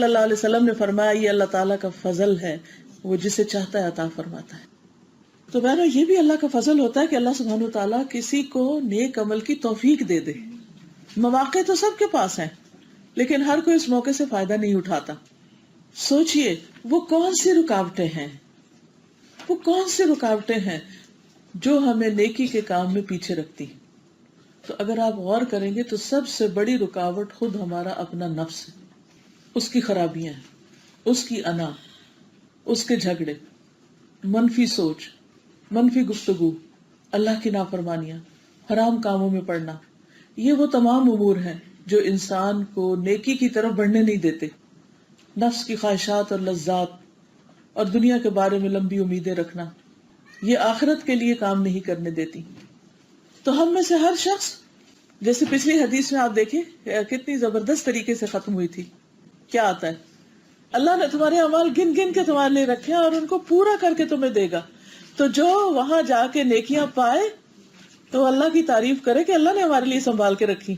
اللہ علیہ وسلم نے فرمایا یہ اللہ تعالیٰ کا فضل ہے، وہ جسے چاہتا ہے عطا فرماتا ہے۔ تو بہنوں یہ بھی اللہ کا فضل ہوتا ہے کہ اللہ سبحانہ وتعالیٰ کسی کو نیک عمل کی توفیق دے دے۔ مواقع تو سب کے پاس ہیں لیکن ہر کوئی اس موقع سے فائدہ نہیں اٹھاتا۔ سوچئے وہ کون سی رکاوٹیں ہیں، وہ کون سی رکاوٹیں ہیں جو ہمیں نیکی کے کام میں پیچھے رکھتی۔ تو اگر آپ غور کریں گے تو سب سے بڑی رکاوٹ خود ہمارا اپنا نفس ہے، اس کی خرابیاں، اس کی انا، اس کے جھگڑے، منفی سوچ، منفی گفتگو، اللہ کی نافرمانیاں، حرام کاموں میں پڑنا، یہ وہ تمام امور ہیں جو انسان کو نیکی کی طرف بڑھنے نہیں دیتے۔ نفس کی خواہشات اور لذات اور دنیا کے بارے میں لمبی امیدیں رکھنا، یہ آخرت کے لیے کام نہیں کرنے دیتی۔ تو ہم میں سے ہر شخص، جیسے پچھلی حدیث میں آپ دیکھیں کتنی زبردست طریقے سے ختم ہوئی تھی، کیا آتا ہے اللہ نے تمہارے اعمال گن گن کے تمہارے لیے رکھے اور ان کو پورا کر کے تمہیں دے گا۔ تو جو وہاں جا کے نیکیاں پائے تو اللہ کی تعریف کرے کہ اللہ نے ہمارے لیے سنبھال کے رکھی۔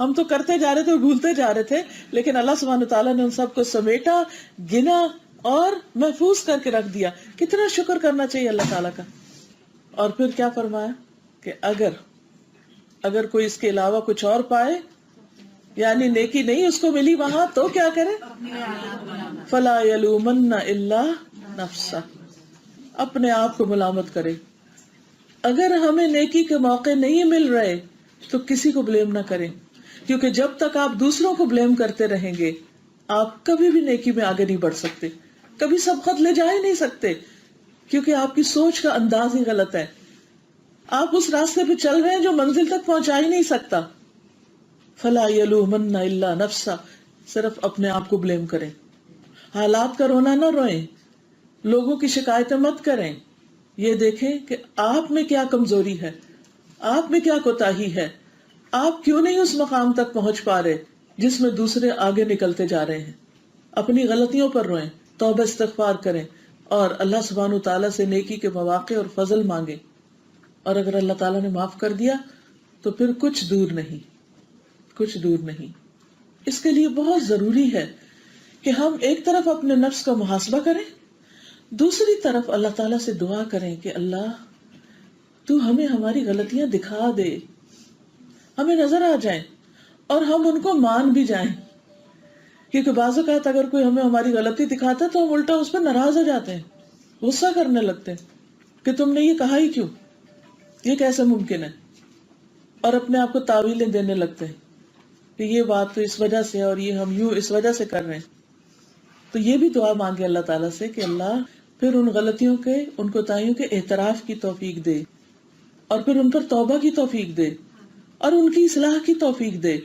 ہم تو کرتے جا رہے تھے اور بھولتے جا رہے تھے، لیکن اللہ سبحانہ تعالیٰ نے ان سب کو سمیٹا، گنا اور محفوظ کر کے رکھ دیا۔ کتنا شکر کرنا چاہیے اللہ تعالیٰ کا۔ اور پھر کیا فرمایا کہ اگر کوئی اس کے علاوہ کچھ اور پائے، یعنی نیکی نہیں اس کو ملی وہاں، تو کیا کرے؟ فلا یلومن الا نفسہ، اپنے آپ کو ملامت کرے۔ اگر ہمیں نیکی کے موقع نہیں مل رہے تو کسی کو بلیم نہ کریں، کیونکہ جب تک آپ دوسروں کو بلیم کرتے رہیں گے آپ کبھی بھی نیکی میں آگے نہیں بڑھ سکتے، کبھی سبقت لے جا ہی نہیں سکتے، کیونکہ آپ کی سوچ کا انداز ہی غلط ہے۔ آپ اس راستے پہ چل رہے ہیں جو منزل تک پہنچا ہی نہیں سکتا۔ فلا یلومن الا نفسہ، صرف اپنے آپ کو بلیم کریں۔ حالات کا رونا نہ روئیں، لوگوں کی شکایتیں مت کریں، یہ دیکھیں کہ آپ میں کیا کمزوری ہے، آپ میں کیا کوتاہی ہے، آپ کیوں نہیں اس مقام تک پہنچ پا رہے جس میں دوسرے آگے نکلتے جا رہے ہیں۔ اپنی غلطیوں پر روئیں، توبہ استغفار کریں اور اللہ سبحانہ تعالیٰ سے نیکی کے مواقع اور فضل مانگیں۔ اور اگر اللہ تعالیٰ نے معاف کر دیا تو پھر کچھ دور نہیں، کچھ دور نہیں۔ اس کے لیے بہت ضروری ہے کہ ہم ایک طرف اپنے نفس کا محاسبہ کریں، دوسری طرف اللہ تعالیٰ سے دعا کریں کہ اللہ تو ہمیں ہماری غلطیاں دکھا دے، ہمیں نظر آ جائیں اور ہم ان کو مان بھی جائیں۔ کیونکہ بعض اوقات اگر کوئی ہمیں ہماری غلطی دکھاتا ہے تو ہم الٹا اس پر ناراض ہو جاتے ہیں، غصہ کرنے لگتے ہیں کہ تم نے یہ کہا ہی کیوں، یہ کیسے ممکن ہے، اور اپنے آپ کو تاویلیں دینے لگتے ہیں کہ یہ بات تو اس وجہ سے اور یہ ہم یوں اس وجہ سے کر رہے ہیں۔ تو یہ بھی دعا مانگے اللہ تعالیٰ سے کہ اللہ پھر ان غلطیوں کے، ان کوتاہیوں کے اعتراف کی توفیق دے، اور پھر ان پر توبہ کی توفیق دے اور ان کی اصلاح کی توفیق دے،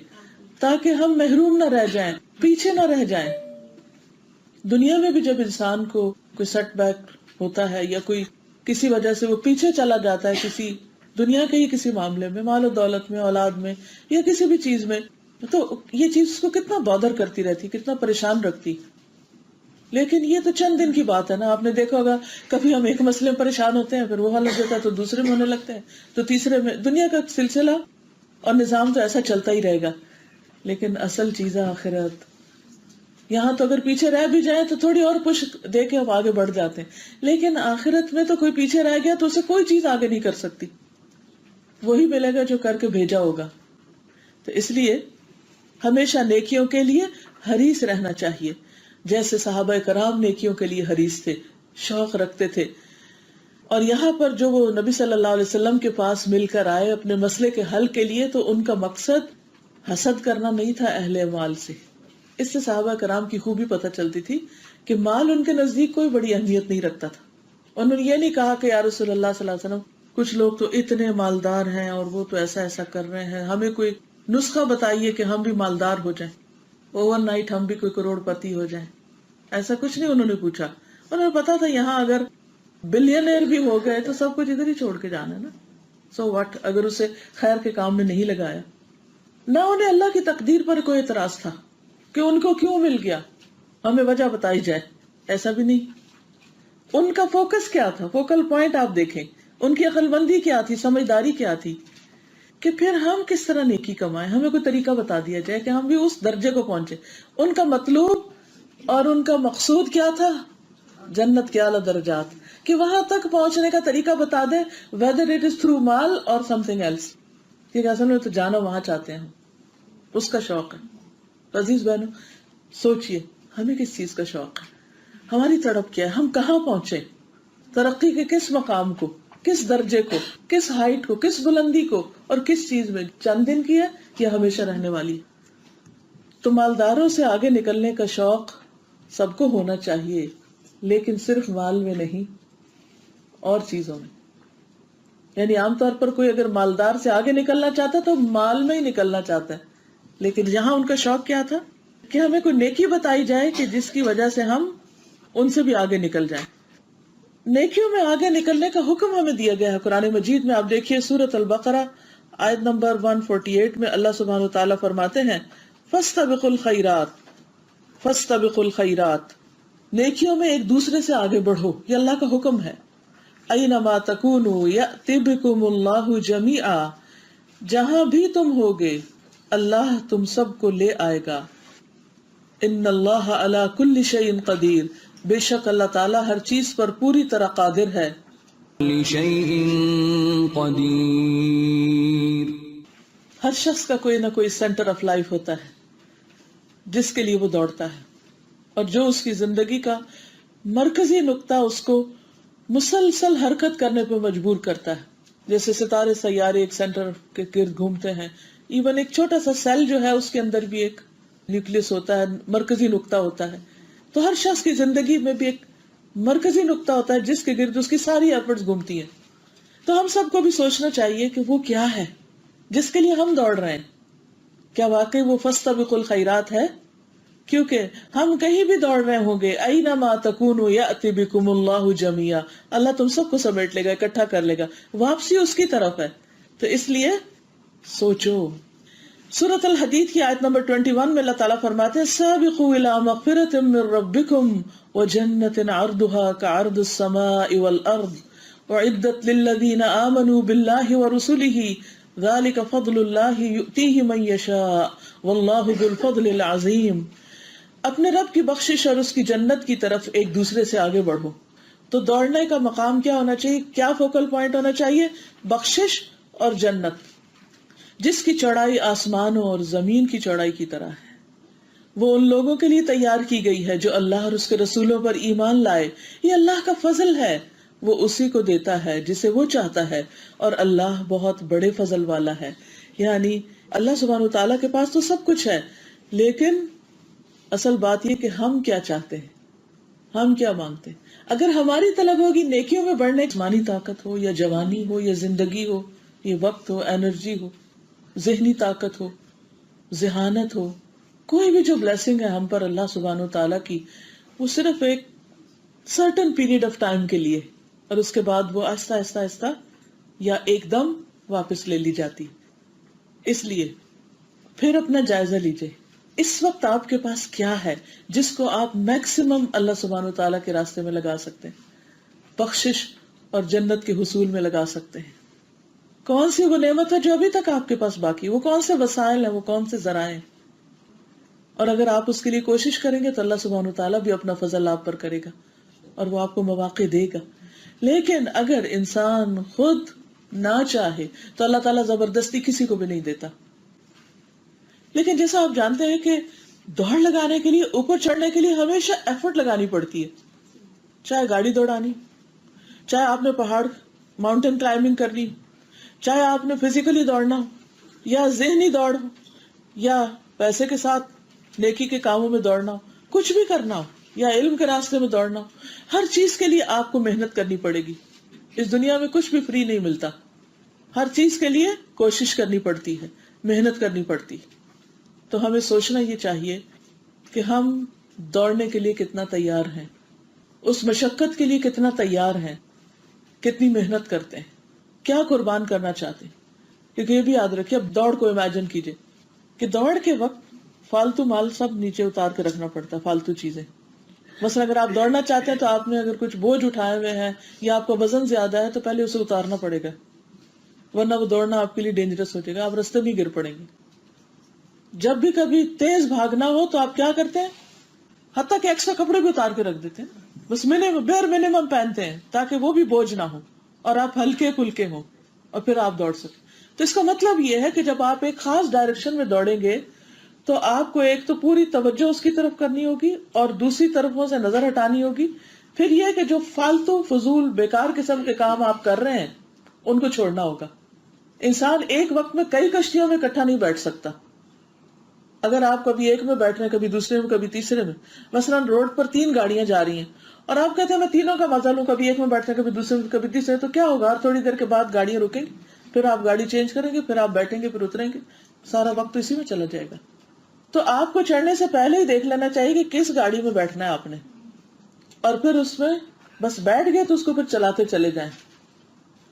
تاکہ ہم محروم نہ رہ جائیں، پیچھے نہ رہ جائیں۔ دنیا میں بھی جب انسان کو کوئی سیٹ بیک ہوتا ہے یا کوئی کسی وجہ سے وہ پیچھے چلا جاتا ہے کسی دنیا کے ہی کسی معاملے میں، مال و دولت میں، اولاد میں یا کسی بھی چیز میں، تو یہ چیز اس کو کتنا بادر کرتی رہتی، کتنا پریشان رکھتی۔ لیکن یہ تو چند دن کی بات ہے نا، آپ نے دیکھا ہوگا کبھی ہم ایک مسئلے میں پریشان ہوتے ہیں، پھر وہ حل ہو جاتا ہے تو دوسرے میں ہونے لگتے ہیں، تو تیسرے میں۔ دنیا کا سلسلہ اور نظام تو ایسا چلتا ہی رہے گا، لیکن اصل چیز آخرت۔ یہاں تو اگر پیچھے رہ بھی جائیں تو تھوڑی اور پش دے کے ہم آگے بڑھ جاتے ہیں، لیکن آخرت میں تو کوئی پیچھے رہ گیا تو اسے کوئی چیز آگے نہیں کر سکتی، وہی ملے گا جو کر کے بھیجا ہوگا۔ تو اس لیے ہمیشہ نیکیوں کے لیے حریص رہنا چاہیے، جیسے صحابہ کرام نیکیوں کے لیے حریص تھے، شوق رکھتے تھے۔ اور یہاں پر جو وہ نبی صلی اللہ علیہ وسلم کے پاس مل کر آئے اپنے مسئلے کے حل کے لیے، تو ان کا مقصد حسد کرنا نہیں تھا اہل مال سے۔ اس سے صحابہ کرام کی خوبی پتہ چلتی تھی کہ مال ان کے نزدیک کوئی بڑی اہمیت نہیں رکھتا تھا۔ انہوں نے یہ نہیں کہا کہ یا رسول اللہ صلی اللہ علیہ وسلم کچھ لوگ تو اتنے مالدار ہیں اور وہ تو ایسا ایسا کر رہے ہیں، ہمیں کوئی نسخہ بتائیے کہ ہم بھی مالدار ہو جائیں، اوور نائٹ ہم بھی کوئی کروڑ پتی ہو جائیں۔ ایسا کچھ نہیں انہوں نے پوچھا، انہوں نے پتا تھا یہاں اگر بلینئر بھی ہو گئے تو سب کچھ ادھر ہی چھوڑ کے جانا ہے نا، سو واٹ اگر اسے خیر کے کام میں نہیں لگایا۔ نہ انہیں اللہ کی تقدیر پر کوئی اعتراض تھا کہ ان کو کیوں مل گیا، ہمیں وجہ بتائی جائے، ایسا بھی نہیں۔ ان کا فوکس کیا تھا، فوکل پوائنٹ آپ دیکھیں، ان کی عقل مندی کیا تھی، سمجھداری کیا تھی کہ پھر ہم کس طرح نیکی کمائیں، ہمیں کوئی طریقہ بتا دیا جائے کہ ہم بھی اس درجے کو پہنچے۔ ان کا مطلوب اور ان کا مقصود کیا تھا؟ جنت کے اعلیٰ درجات، کہ وہاں تک پہنچنے کا طریقہ بتا دے، whether it is through مال اور something else، کہ اصل میں تو جانا وہاں چاہتے ہیں، اس کا شوق ہے۔ عزیز بہنوں، سوچئے ہمیں کس چیز کا شوق ہے، ہماری تڑپ کیا ہے، ہم کہاں پہنچے، ترقی کے کس مقام کو، کس درجے کو، کس ہائٹ کو، کس بلندی کو، اور کس چیز میں، چند دن کی ہے یا ہمیشہ رہنے والی۔ تو مالداروں سے آگے نکلنے کا شوق سب کو ہونا چاہیے، لیکن صرف مال میں نہیں، اور چیزوں میں۔ یعنی عام طور پر کوئی اگر مالدار سے آگے نکلنا چاہتا تو مال میں ہی نکلنا چاہتا ہے، لیکن یہاں ان کا شوق کیا تھا کہ ہمیں کوئی نیکی بتائی جائے کہ جس کی وجہ سے ہم ان سے بھی آگے نکل جائیں۔ نیکیوں میں آگے نکلنے کا حکم ہمیں دیا گیا ہے قرآن مجید میں۔ آپ دیکھیے سورۃ البقرہ آیت نمبر 148 میں اللہ سبحانہ وتعالیٰ فرماتے ہیں فَاسْتَبِقُوا الْخَيْرَاتِ، فَاسْتَبِقُوا الْخَيْرَاتِ، نیکیوں میں ایک دوسرے سے آگے بڑھو، یہ اللہ کا حکم ہے۔ اَيْنَمَا تَكُونُوا يَأْتِ بِكُمُ اللَّهُ جَمِيعًا، جہاں بھی تم ہوگے اللہ تم سب کو لے آئے گا۔ ان اللہ علی کل شیء قدیر، بے شک اللہ تعالیٰ ہر چیز پر پوری طرح قادر ہے۔ لشیء قدیر، ہر شخص کا کوئی نہ کوئی سینٹر آف لائف ہوتا ہے جس کے لیے وہ دوڑتا ہے، اور جو اس کی زندگی کا مرکزی نقطہ اس کو مسلسل حرکت کرنے پہ مجبور کرتا ہے۔ جیسے ستارے سیارے ایک سینٹر کے گرد گھومتے ہیں، ایون ایک چھوٹا سا سیل جو ہے اس کے اندر بھی ایک نیوکلس ہوتا ہے، مرکزی نقطہ ہوتا ہے۔ تو ہر شخص کی زندگی میں بھی ایک مرکزی نقطہ ہوتا ہے جس کے گرد اس کی ساری ایفرٹس گھومتی ہیں۔ تو ہم سب کو بھی سوچنا چاہیے کہ وہ کیا ہے جس کے لیے ہم دوڑ رہے ہیں۔ کیا واقعی وہ فاستبقوا الخیرات ہے؟ کیونکہ ہم کہیں بھی دوڑ رہے ہوں گے، اینما تکونوا یأتی بکم اللہ جمیعا، اللہ تم سب کو سمیٹ لے گا، اکٹھا کر لے گا، واپسی اس کی طرف ہے۔ تو اس لیے سوچو۔ سورۃ الحدید کی آیت نمبر 21 میں اللہ تعالیٰ فرماتے ہیں سابقوا الی مغفرۃ من ربکم وجنۃ عرضها كعرض السماء والارض اعدت للذین آمنوا باللہ ورسلہ ذلك فضل اللہ یؤتیہ من یشاء واللہ ذو الفضل العظیم۔ اپنے رب کی بخشش اور اس کی جنت کی طرف ایک دوسرے سے آگے بڑھو۔ تو دوڑنے کا مقام کیا ہونا چاہیے، کیا فوکل پوائنٹ ہونا چاہیے؟ بخشش اور جنت، جس کی چوڑائی آسمانوں اور زمین کی چوڑائی کی طرح ہے۔ وہ ان لوگوں کے لیے تیار کی گئی ہے جو اللہ اور اس کے رسولوں پر ایمان لائے۔ یہ اللہ کا فضل ہے، وہ اسی کو دیتا ہے جسے وہ چاہتا ہے، اور اللہ بہت بڑے فضل والا ہے۔ یعنی اللہ سبحانہ وتعالیٰ کے پاس تو سب کچھ ہے، لیکن اصل بات یہ کہ ہم کیا چاہتے ہیں، ہم کیا مانگتے ہیں۔ اگر ہماری طلب ہوگی نیکیوں میں بڑھنے، جسمانی طاقت ہو یا جوانی ہو یا زندگی ہو، یہ وقت ہو، انرجی ہو، ذہنی طاقت ہو، ذہانت ہو، کوئی بھی جو بلیسنگ ہے ہم پر اللہ سبحانہ وتعالیٰ کی، وہ صرف ایک سرٹن پیریڈ آف ٹائم کے لیے، اور اس کے بعد وہ آہستہ آہستہ آہستہ یا ایک دم واپس لے لی جاتی۔ اس لیے پھر اپنا جائزہ لیجئے، اس وقت آپ کے پاس کیا ہے جس کو آپ میکسیمم اللہ سبحانہ وتعالیٰ کے راستے میں لگا سکتے ہیں، بخشش اور جنت کے حصول میں لگا سکتے ہیں۔ کون سی وہ نعمت ہے جو ابھی تک آپ کے پاس باقی، وہ کون سے وسائل ہیں، وہ کون سے ذرائع ہیں، اور اگر آپ اس کے لیے کوشش کریں گے تو اللہ سبحانہ وتعالیٰ بھی اپنا فضل آپ پر کرے گا اور وہ آپ کو مواقع دے گا۔ لیکن اگر انسان خود نہ چاہے تو اللہ تعالیٰ زبردستی کسی کو بھی نہیں دیتا۔ لیکن جیسا آپ جانتے ہیں کہ دوڑ لگانے کے لیے، اوپر چڑھنے کے لیے ہمیشہ ایفرٹ لگانی پڑتی ہے، چاہے گاڑی دوڑانی، چاہے آپ نے پہاڑ ماؤنٹین کلائمبنگ کرنی، چاہے آپ نے فزیکلی دوڑنا ہو یا ذہنی دوڑ ہو یا پیسے کے ساتھ نیکی کے کاموں میں دوڑنا ہو، کچھ بھی کرنا ہو یا علم کے راستے میں دوڑنا ہو، ہر چیز کے لیے آپ کو محنت کرنی پڑے گی۔ اس دنیا میں کچھ بھی فری نہیں ملتا، ہر چیز کے لیے کوشش کرنی پڑتی ہے، محنت کرنی پڑتی۔ تو ہمیں سوچنا یہ چاہیے کہ ہم دوڑنے کے لیے کتنا تیار ہیں، اس مشقت کے لیے کتنا تیار ہیں، کتنی محنت کرتے ہیں، کیا قربان کرنا چاہتے ہیں۔ کیونکہ یہ بھی یاد رکھیے، اب دوڑ کو امیجن کیجئے کہ دوڑ کے وقت فالتو مال سب نیچے اتار کے رکھنا پڑتا ہے، فالتو چیزیں۔ مثلا اگر آپ دوڑنا چاہتے ہیں تو آپ نے اگر کچھ بوجھ اٹھائے ہوئے ہیں یا آپ کا وزن زیادہ ہے تو پہلے اسے اتارنا پڑے گا، ورنہ وہ دوڑنا آپ کے لیے ڈینجرس ہو جائے گا، آپ رستے میں گر پڑیں گے۔ جب بھی کبھی تیز بھاگنا ہو تو آپ کیا کرتے ہیں؟ حتیٰ کہ ایکسٹرا کپڑے بھی اتار کے رکھ دیتے ہیں، بس بیر منیمم پہنتے ہیں تاکہ وہ بھی بوجھ نہ ہو اور آپ ہلکے پھلکے ہوں اور پھر آپ دوڑ سکیں. تو اس کا مطلب یہ ہے کہ جب آپ ایک خاص ڈائریکشن میں دوڑیں گے تو آپ کو ایک تو پوری توجہ اس کی طرف کرنی ہوگی اور دوسری طرفوں سے نظر ہٹانی ہوگی. پھر یہ کہ جو فالتو فضول بیکار قسم کے کام آپ کر رہے ہیں ان کو چھوڑنا ہوگا. انسان ایک وقت میں کئی کشتیوں میں اکٹھا نہیں بیٹھ سکتا. اگر آپ کبھی ایک میں بیٹھ رہے ہیں، کبھی دوسرے میں، کبھی تیسرے میں، مثلاً روڈ پر 3 گاڑیاں جا رہی ہیں اور آپ کہتے ہیں میں تینوں کا مزہ لوں، کبھی ایک میں بیٹھتے ہیں، کبھی دوسرے میں، کبھی تیسرے، تو کیا ہوگا؟ تھوڑی دیر کے بعد گاڑیاں رکیں گی، پھر آپ گاڑی چینج کریں گے، پھر آپ بیٹھیں گے، پھر اتریں گے، سارا وقت تو اسی میں چلا جائے گا. تو آپ کو چڑھنے سے پہلے ہی دیکھ لینا چاہیے کہ کس گاڑی میں بیٹھنا ہے آپ نے، اور پھر اس میں بس بیٹھ گئے تو اس کو پھر چلاتے چلے جائیں.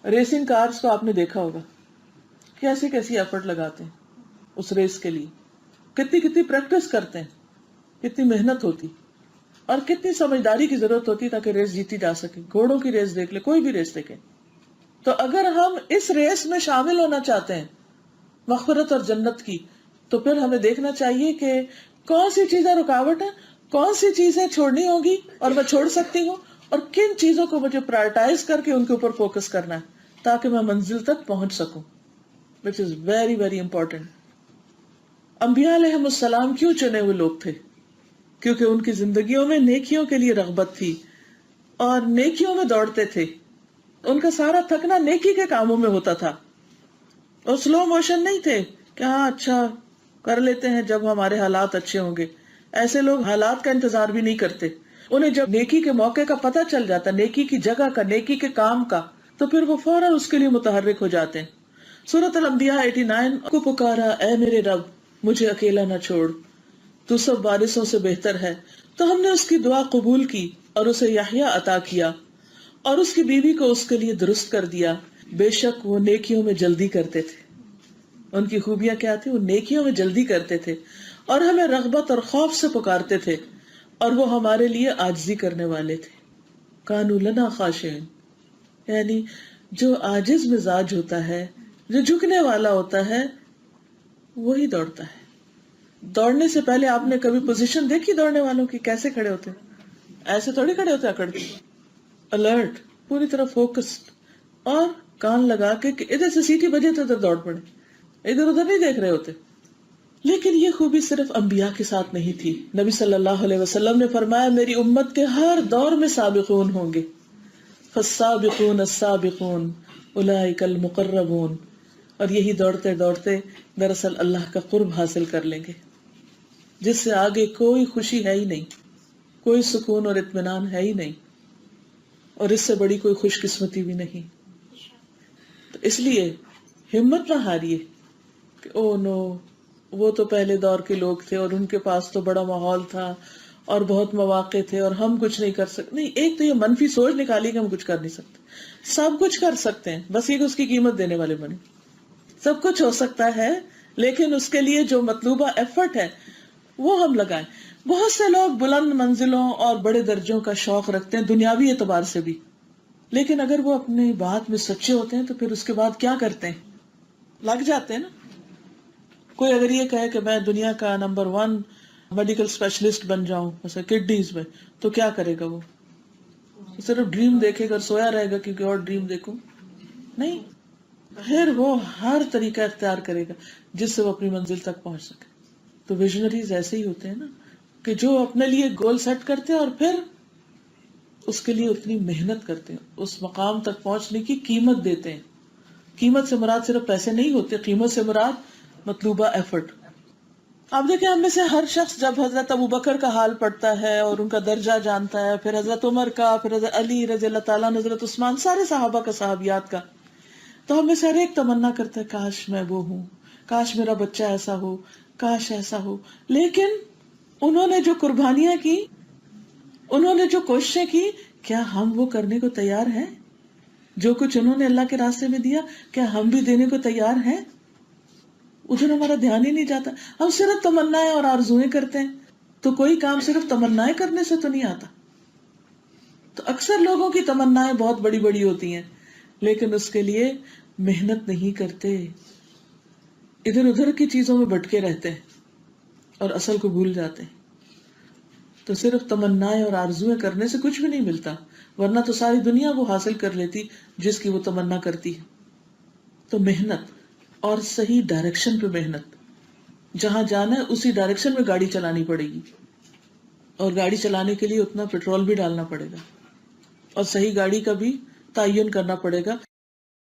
ریسنگ کارز کو آپ نے دیکھا ہوگا کیسی کیسی ایفرٹ لگاتے ہیں اس ریس کے لیے، کتنی پریکٹس کرتے ہیں، کتنی محنت ہوتی اور کتنی سمجھداری کی ضرورت ہوتی تاکہ ریس جیتی جا سکے. گھوڑوں کی ریس دیکھ لے، کوئی بھی ریس دیکھیں. تو اگر ہم اس ریس میں شامل ہونا چاہتے ہیں مغفرت اور جنت کی، تو پھر ہمیں دیکھنا چاہیے کہ کون سی چیزیں رکاوٹ ہیں، کون سی چیزیں چھوڑنی ہوگی اور میں چھوڑ سکتی ہوں، اور کن چیزوں کو مجھے پرائرٹائز کر کے ان کے اوپر فوکس کرنا ہے تاکہ میں منزل تک پہنچ سکوں، which is very very important. انبیاء علیہ السلام کیوں چنے ہوئے لوگ تھے؟ کیونکہ ان کی زندگیوں میں نیکیوں کے لیے رغبت تھی اور نیکیوں میں دوڑتے تھے. ان کا سارا تھکنا نیکی کے کاموں میں ہوتا تھا اور سلو موشن نہیں تھے کہ ہاں اچھا کر لیتے ہیں جب ہمارے حالات اچھے ہوں گے. ایسے لوگ حالات کا انتظار بھی نہیں کرتے. انہیں جب نیکی کے موقع کا پتہ چل جاتا، نیکی کی جگہ کا، نیکی کے کام کا، تو پھر وہ فوراً اس کے لیے متحرک ہو جاتے ہیں. سورۃ الانبیاء 89 کو پکارا اے میرے رب مجھے اکیلا نہ چھوڑ، تو سب وارثوں سے بہتر ہے. تو ہم نے اس کی دعا قبول کی اور اسے یحییٰ عطا کیا اور اس کی بیوی کو اس کے لیے درست کر دیا. بے شک وہ نیکیوں میں جلدی کرتے تھے. ان کی خوبیاں کیا تھی؟ وہ نیکیوں میں جلدی کرتے تھے اور ہمیں رغبت اور خوف سے پکارتے تھے اور وہ ہمارے لیے عاجزی کرنے والے تھے. کانوا لنا خاشعین، یعنی جو عاجز مزاج ہوتا ہے، جو جھکنے والا ہوتا ہے، وہی دوڑتا ہے. دوڑنے سے پہلے آپ نے کبھی پوزیشن دیکھی دوڑنے والوں کی؟ کیسے کھڑے ہوتے ہیں؟ ایسے تھوڑی کھڑے ہوتے اکڑ کے، الرٹ، پوری طرح فوکسڈ، اور کان لگا کے کہ ادھر سے سیٹی بجے تو ادھر دوڑ پڑے، ادھر ادھر نہیں دیکھ رہے ہوتے. لیکن یہ خوبی صرف انبیاء کے ساتھ نہیں تھی. نبی صلی اللہ علیہ وسلم نے فرمایا میری امت کے ہر دور میں سابقون ہوں گے، فالسابقون السابقون اولئک المقربون، اور یہی دوڑتے دوڑتے دراصل اللہ کا قرب حاصل کر لیں گے جس سے آگے کوئی خوشی ہے ہی نہیں، کوئی سکون اور اطمینان ہے ہی نہیں، اور اس سے بڑی کوئی خوش قسمتی بھی نہیں. تو اس لیے ہمت نہ ہاریے کہ او نو وہ تو پہلے دور کے لوگ تھے اور ان کے پاس تو بڑا ماحول تھا اور بہت مواقع تھے اور ہم کچھ نہیں کر سکتے. نہیں، ایک تو یہ منفی سوچ نکالی کہ ہم کچھ کر نہیں سکتے. سب کچھ کر سکتے ہیں، بس یہ کہ اس کی قیمت دینے والے بنے. سب کچھ ہو سکتا ہے لیکن اس کے لیے جو مطلوبہ ایفرٹ ہے وہ ہم لگائیں. بہت سے لوگ بلند منزلوں اور بڑے درجوں کا شوق رکھتے ہیں دنیاوی اعتبار سے بھی، لیکن اگر وہ اپنی بات میں سچے ہوتے ہیں تو پھر اس کے بعد کیا کرتے ہیں؟ لگ جاتے ہیں نا. کوئی اگر یہ کہے کہ میں دنیا کا نمبر 1 میڈیکل اسپیشلسٹ بن جاؤں مثلا کڈنیز میں، تو کیا کرے گا؟ وہ صرف ڈریم دیکھے گا، سویا رہے گا کیونکہ اور ڈریم دیکھوں؟ نہیں، پھر وہ ہر طریقہ اختیار کرے گا جس سے وہ اپنی منزل تک پہنچ سکے. تو ویژنریز ایسے ہی ہوتے ہیں نا کہ جو اپنے لیے گول سیٹ کرتے ہیں اور پھر اس کے لیے اتنی محنت کرتے ہیں، اس مقام تک پہنچنے کی قیمت دیتے ہیں. قیمت سے مراد صرف پیسے نہیں ہوتے، قیمت سے مراد مطلوبہ ایفرٹ. آپ دیکھیں ہم میں سے ہر شخص جب حضرت ابوبکر کا حال پڑھتا ہے اور ان کا درجہ جانتا ہے، پھر حضرت عمر کا، پھر حضرت علی رضی اللہ تعالیٰ، حضرت عثمان، سارے صحابہ کا، صحابیات کا، تو ہم میں سے ہر ایک تمنا کرتا ہے کاش میں وہ ہوں، کاش میرا بچہ ایسا ہو، کاش ایسا ہو. لیکن انہوں نے جو قربانیاں کی، انہوں نے جو کوششیں کی، کیا ہم وہ کرنے کو تیار ہیں؟ جو کچھ انہوں نے اللہ کے راستے میں دیا کیا ہم بھی دینے کو تیار ہیں؟ ادھر ہمارا دھیان ہی نہیں جاتا. ہم صرف تمنائیں اور آرزویں کرتے ہیں. تو کوئی کام صرف تمنائیں کرنے سے تو نہیں آتا. تو اکثر لوگوں کی تمنائیں بہت بڑی بڑی ہوتی ہیں لیکن اس کے لیے محنت نہیں کرتے، ادھر ادھر کی چیزوں میں بھٹکے رہتے ہیں اور اصل کو بھول جاتے ہیں. تو صرف تمنائیں اور آرزویں کرنے سے کچھ بھی نہیں ملتا، ورنہ تو ساری دنیا وہ حاصل کر لیتی جس کی وہ تمنا کرتی ہے۔ تو محنت اور صحیح ڈائریکشن پہ محنت، جہاں جانا ہے اسی ڈائریکشن میں گاڑی چلانی پڑے گی، اور گاڑی چلانے کے لیے اتنا پیٹرول بھی ڈالنا پڑے گا، اور صحیح گاڑی کا بھی تعین کرنا پڑے گا